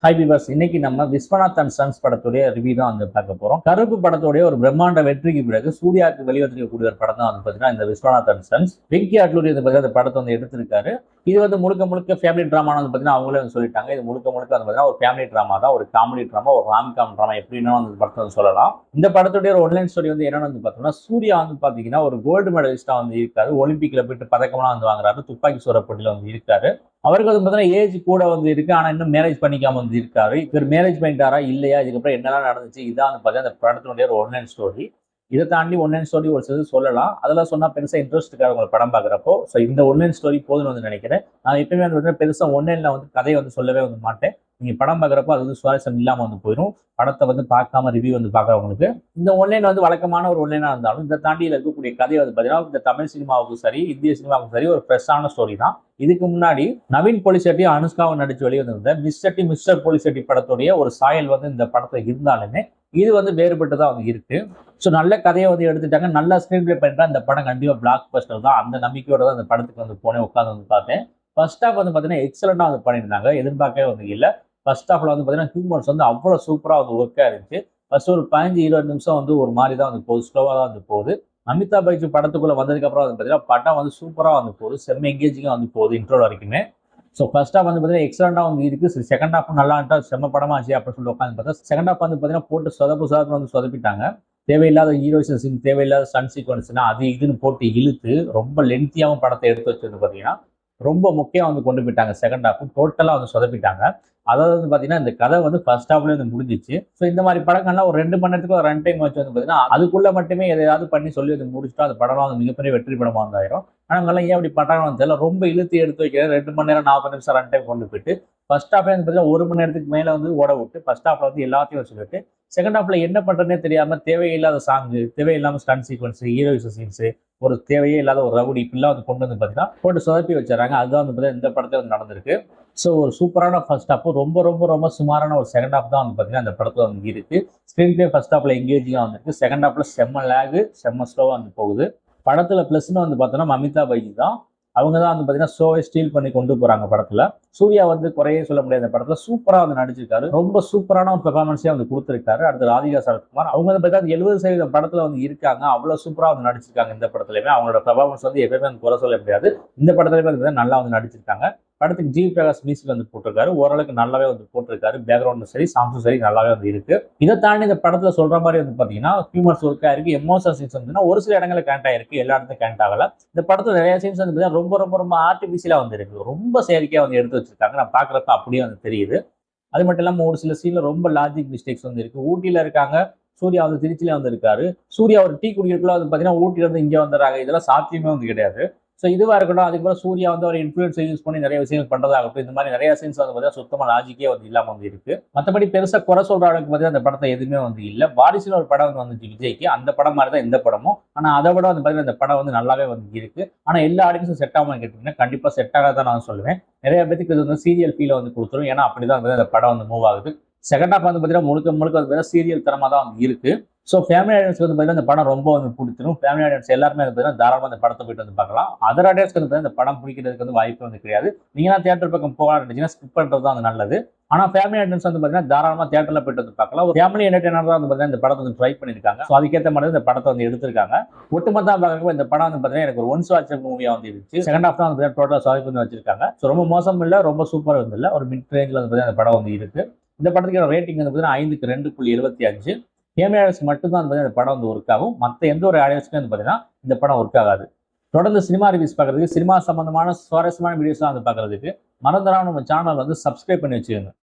Hi viewers, இன்னைக்கு நம்ம Viswanath and sons படத்துடைய ரிவ்யூ தான் வந்து பார்க்க போறோம். கருப்பு படத்துடைய ஒரு பிரம்மாண்ட வெற்றிக்கு பிறகு சூர்யாவுக்கு வெளிவந்திருக்கக்கூடிய ஒரு படம் தான் வந்து பார்த்தீங்கன்னா இந்த விஸ்வநாத் அண்ட் சன்ஸ். வெங்கி அட்லூரி வந்து பார்த்தீங்கன்னா அந்த படத்தை வந்து எடுத்திருக்காரு. இது வந்து முழுக்க முழுக்க ஃபேமிலி ட்ராமா வந்து பார்த்தீங்கன்னா அவங்களே வந்து சொல்லிட்டாங்க. இது முழுக்க முழுக்க வந்து பார்த்தீங்கன்னா ஒரு ஃபேமிலி ட்ராமா தான், ஒரு காமெடி ட்ராமா, ஒரு ராம்காம் ட்ராமா எப்படின்னா வந்து படத்தை வந்து சொல்லலாம். இந்த படத்துடைய ஒரு ஒன்லைன் ஸ்டோரி வந்து என்னன்னு வந்து பார்த்தோம்னா, சூர்யா வந்து பார்த்தீங்கன்னா ஒரு கோல்டு மெடலிஸ்டா வந்து இருக்காரு. ஒலிம்பிக்ல போயிட்டு பதக்கம்லாம் வந்து வாங்குறாரு. துப்பாக்கி சூட போட்டியில வந்து இருக்காரு. அவருக்கு வந்து பார்த்தீங்கன்னா ஏஜ் கூட வந்து இருக்கு. ஆனா இன்னும் மேரேஜ் பண்ணிக்காம வந்து இருக்காரு. இவர் மேரேஜ் பண்ணிட்டாரா இல்லையா, இதுக்கப்புறம் என்னெல்லாம் நடந்துச்சு, இதான் வந்து பார்த்தீங்கன்னா அந்த படத்தினுடைய ஒரு ஒன்லைன் ஸ்டோரி. இதை தாண்டி ஒன்லைன் ஸ்டோரி ஒரு சிலது சொல்லலாம். அதெல்லாம் சொன்னா பெருசா இன்ட்ரெஸ்ட் இருக்காது உங்களை படம் பார்க்குறப்போ. ஸோ இந்த ஒன்லைன் ஸ்டோரி போதுன்னு வந்து நினைக்கிறேன். நான் எப்பயுமே வந்து பெருசா ஒன்லைன்ல வந்து கதையை வந்து சொல்லவே வந்து மாட்டேன். நீங்க படம் பார்க்குறப்போ அது வந்து சுவாரஸ்யம் இல்லாம வந்து போயிடும். படத்தை வந்து பார்க்காம ரிவ்யூ வந்து பார்க்குறவங்களுக்கு இந்த ஒன்லைன் வந்து வழக்கமான ஒரு ஒன்லைனா இருந்தாலும், இதை தாண்டி இருக்கக்கூடிய கதை வந்து பார்த்தீங்கன்னா இந்த தமிழ் சினிமாவுக்கும் சரி, இந்திய சினிமாவுக்கும் சரி ஒரு ஃப்ரெஷ்ஷான ஸ்டோரி தான். இதுக்கு முன்னாடி நவீன் போலிசெட்டி அனுஷ்காவும் நடிச்சு வெளிவந்திருந்த மிஸ் செட்டி மிஸ்டர் போலிசெட்டி படத்துடைய ஒரு சாயல் வந்து இந்த படத்துல இருந்தாலுமே இது வந்து வேறுபட்டு தான் வந்து இருக்கு. ஸோ நல்ல கதையை வந்து எடுத்துட்டாங்க, நல்லா ஸ்கிரீன் பிளே பண்ணிட்டா இந்த படம் கண்டிப்பா பிளாக் பஸ்டர் தான். அந்த நம்பிக்கையோட தான் இந்த படத்துக்கு வந்து போனேன், உட்காந்து வந்து பார்த்தேன். ஃபர்ஸ்ட் ஹாஃப் வந்து பார்த்தீங்கன்னா எக்ஸலண்டா வந்து பண்ணியிருந்தாங்க, எதிர்பார்க்கவே வந்து இல்லை. ஃபர்ஸ்ட் ஹாஃப்ல வந்து பார்த்தீங்கன்னா ஹியூமர்ஸ் வந்து அவ்வளோ சூப்பரா வந்து ஒர்க்கா இருந்துச்சு. ஃபர்ஸ்ட் ஒரு 15-20 நிமிஷம் வந்து ஒரு மாதிரி தான் வந்து போகுது, ஸ்லோவா தான் வந்து போகுது. அமிதாப் பச்சன் படத்துக்குள்ள வந்ததுக்கு அப்புறம் வந்து பார்த்தீங்கன்னா படம் வந்து சூப்பரா வந்து போகுது, செம்ம எங்கேஜிங்கா வந்து போகுது இன்ட்ரோ வரைக்குமே. ஸோ ஃபர்ஸ்ட் ஹாஃப் வந்து பார்த்தீங்கன்னா எக்ஸலண்டா வந்து இருக்கு. செகண்ட் ஹாஃப் நல்லா இருந்தா செம்ம படமாச்சு அப்படின்னு சொல்லி உட்காந்து பார்த்தா செகண்ட் ஹாஃப் வந்து பார்த்தீங்கன்னா போட்டு சொதப்பு வந்து சொதப்பிட்டாங்க. தேவையில்லாத ஹீரோயிசம் சீன், தேவையில்லாத ஸ்டன் சீக்வன்ஸ்னா அது இதுன்னு போட்டு இழுத்து ரொம்ப லென்த்தியாகவும் படத்தை எடுத்து வச்சிருந்து பார்த்தீங்கன்னா ரொம்ப முக்கியம் வந்து கொண்டு போயிட்டாங்க. செகண்ட் ஹாஃப் டோட்டலா வந்து சொதப்பிட்டாங்க. அதாவது வந்து பார்த்தீங்கன்னா இந்த கதை வந்து ஃபர்ஸ்ட் ஹாஃப்லேயே வந்து முடிஞ்சிச்சு. ஸோ இந்த மாதிரி படங்கள்லாம் ஒரு 2 மணி நேரத்துக்கு ஒரு ரன் டைம் வச்சு வந்து பார்த்தீங்கன்னா அதுக்குள்ள மட்டுமே எதையாவது பண்ணி சொல்லி வந்து முடிச்சுட்டா அந்த படம்லாம் வந்து மிகப்பெரிய வெற்றி படமா வந்தாயிரும். ஆனா இவங்கெல்லாம் ஏன் அப்படி பண்றாங்கன்னு தெரியல. ரொம்ப இழுத்து எடுத்து வைக்கிற 2 மணி நேரம் 40 நிமிஷம் ரன் டைம் கொண்டு போயிட்டு ஃபர்ஸ்ட் ஹாஃப்ல வந்து பார்த்தீங்கன்னா 1 மணி நேரத்துக்கு மேல வந்து ஓட விட்டு ஃபர்ஸ்ட் ஹாஃப்ல வந்து எல்லாத்தையும் வச்சுக்கிட்டு செகண்ட் ஹாஃப்ல என்ன பண்றதுனே தெரியாம தேவையில்லாத சாங்கு, தேவையில்லாம ஸ்டன் சீக்வன்ஸ், ஹீரோயிசம் சீன்ஸ், ஒரு தேவையே இல்லாத ஒரு ரவுடி இப்படிலாம் வந்து கொண்டு வந்து பார்த்தீங்கன்னா போட்டு சொதப்பி வச்சுறாங்க. அதுதான் வந்து பார்த்தீங்கன்னா இந்த படத்துல வந்து நடந்திருக்கு. ஸோ ஒரு சூப்பரான ஃபர்ஸ்ட் ஹாஃப், ரொம்ப ரொம்ப ரொம்ப சுமாரான ஒரு செகண்ட் ஹாஃப் தான் வந்து பார்த்தீங்கன்னா இந்த படத்துல வந்து இருக்கு. ஸ்க்ரீன் பிளே ஃபர்ஸ்ட் ஹாஃப்ல எங்கேஜிங்காக வந்துருக்கு, செகண்ட் ஹாஃப்ல செம்ம லேகு, செம்ம ஸ்லோவாக வந்து போகுது. படத்துல பிளஸ்ன்னு வந்து பார்த்தோம்னா அமிதாப் பச்சன் தான். அவங்க தான் வந்து பார்த்தீங்கன்னா ஷோவை ஸ்டீல் பண்ணி கொண்டு போறாங்க படத்துல. சூர்யா வந்து குறையே சொல்ல முடியாது, இந்த படத்துல சூப்பரா வந்து நடிச்சிருக்காரு. ரொம்ப சூப்பரான ஒரு பெர்ஃபார்மன்ஸே வந்து கொடுத்திருக்காரு. அடுத்து ராதிகா சரத்குமார் அவங்க வந்து பார்த்தீங்கன்னா 70% படத்துல வந்து இருக்காங்க. அவ்வளவு சூப்பரா வந்து நடிச்சிருக்காங்க. இந்த படத்துலயுமே அவங்களோட பெர்ஃபார்மன்ஸ் வந்து எப்பயுமே வந்து குறை சொல்ல முடியாது. இந்த படத்துலயுமே வந்து நல்லா வந்து நடிச்சிருக்காங்க. படத்துக்கு ஜி பிரகாஷ் மியூசிக் வந்து போட்டிருக்காரு, ஓரளவுக்கு நல்லாவே வந்து போட்டிருக்காரு. பேக்ரவுண்டும் சரி, சாங்ஸும் சரி நல்லாவே வந்து இருக்கு. இதை தாண்டி இந்த படத்துல சொல்ற மாதிரி வந்து பாத்தீங்கன்னா ஹியூமர்ஸ் ஒர்க்கா இருக்கு, எமோஷனல் சீன்ஸ் வந்து ஒரு சில இடங்களில் கனெக்ட் ஆயிருக்கு, எல்லா இடத்துலையும் கனெக்ட் ஆகல. இந்த படத்துல நிறைய சீன்ஸ் வந்து ரொம்ப ரொம்ப ரொம்ப ஆர்டிபிஷியலா வந்து இருக்கு, ரொம்ப செயற்கையா வந்து எடுத்து வச்சிருக்காங்க. நான் பாக்குறப்ப அப்படியே வந்து தெரியுது. அது மட்டும் இல்லாம ஒரு சில சீன்ல ரொம்ப லாஜிக் மிஸ்டேக்ஸ் வந்து இருக்கு. ஊட்டியில இருக்காங்க, சூர்யா வந்து திருச்சியில வந்து இருக்காரு. சூர்யா ஒரு டீ குடிக்கிறதுக்குள்ள வந்து பாத்தீங்கன்னா ஊட்டில இருந்து இங்க வந்துடுறாங்க. இதெல்லாம் சாத்தியமே வந்து கிடையாது. ஸோ இதுவா இருக்கட்டும், அதுக்கப்புறம் சூர்யா வந்து ஒரு இன்ஃபுளுன்ஸை யூஸ் பண்ணி நிறைய விஷயங்கள் பண்றதாகட்டும், இந்த மாதிரி நிறைய சீன்ஸ் வந்து பார்த்தீங்கன்னா சுத்தமா லாஜிக்கே வந்து இல்லாம வந்து இருக்கு. மற்றபடி பெருசா குறை சொல்ற அளவுக்கு பார்த்தீங்கன்னா அந்த படத்தை எதுவுமே வந்து இல்லை. வாரிசுல ஒரு படம் வந்து வந்துச்சு விஜய்க்கு, அந்த படம் மாதிரி தான் இந்த படமும். ஆனா அதை விட வந்து பார்த்தீங்கன்னா இந்த படம் வந்து நல்லாவே வந்து இருக்கு. ஆனா எல்லா ஆடியன்ஸும் செட் ஆகாமல் கேட்டீங்கன்னா கண்டிப்பா செட் ஆகாதான் நான் சொல்லுவேன். நிறைய பேருக்கு இது வந்து சீரியல் ஃபீலை வந்து கொடுத்துரும். ஏன்னா அப்படிதான் வந்து அந்த படம் வந்து மூவ் ஆகுது. செகண்ட் ஹாஃப் வந்து பார்த்தீங்கன்னா முழுக்க முழுக்க வந்து சீரியல் தரமா தான் வந்து இருக்கு. ஸோ ஃபேமிலி ஆடியன்ஸ்க்கு வந்து பார்த்தீங்கன்னா இந்த படம் ரொம்ப வந்து பிடிச்சிடும். ஃபேமிலி ஆடியன்ஸ் எல்லாருமே வந்து பார்த்தீங்கன்னா தாராளமாக இந்த படத்தை போயிட்டு வந்து பார்க்கலாம். அதர் ஆடியன்ஸ்க்கு வந்து பார்த்தீங்கன்னா இந்த படம் பிடிக்கிறதுக்கு வந்து வாய்ப்பு வந்து கிடையாது. நீங்களாம் தியேட்டர் பக்கம் போகலாம்னு நினைச்சீங்கன்னா ஸ்கிப் பண்ணுறது தான் வந்து நல்லது. ஆனால் ஃபேமிலி ஆடியன்ஸ் வந்து பார்த்தீங்கன்னா தாராளமாக தியேட்டரில் போயிட்டு வந்து பார்க்கலாம். ஒரு ஃபேமிலி என்டர்டைனர் தான் வந்து பார்த்தீங்கன்னா இந்த படத்தை வந்து ட்ரை பண்ணியிருக்காங்க. ஸோ அதுக்கேற்ற மாதிரி இந்த படத்தை வந்து எடுத்திருக்காங்க. ஒட்டுமொத்தமாக பார்க்குறப்ப இந்த படம் வந்து பார்த்தீங்கன்னா எனக்கு ஒரு ஒன்ஸ் வாட்ச் மூவியாக வந்து இருந்துச்சு. செகண்ட் ஹாஃப் தான் வந்து டோட்டலாக சாய்வு பண்ணி வச்சிருக்காங்க. ஸோ ரொம்ப மோசம் இல்லை, ரொம்ப சூப்பராக வந்து இல்லை, ஒரு மிட் ரேஞ்சில் வந்து பார்த்தீங்கன்னா இந்த படம் வந்து இருக்கு. இந்த படத்துக்கு ரேட்டிங் வந்து பார்த்தீங்கன்னா 5க்கு 2.75. ஃபேமிலி ஆடியன்ஸ் மட்டும் தான் வந்து இந்த படம் வந்து ஒர்க் ஆகும். மற்ற எந்த ஒரு ஆடியன்ஸ்க்கும் வந்து பார்த்தீங்கன்னா இந்த படம் ஒர்க் ஆகாது. தொடர்ந்து சினிமா ரிவ்யூஸ் பார்க்கறதுக்கு, சினிமா சம்பந்தமான சுவாரஸ்யமான வீடியோஸ்லாம் வந்து பார்க்கறதுக்கு மறந்துடாம நம்ம சேனல் வந்து சப்ஸ்கிரைப் பண்ணி வச்சுக்கோங்க.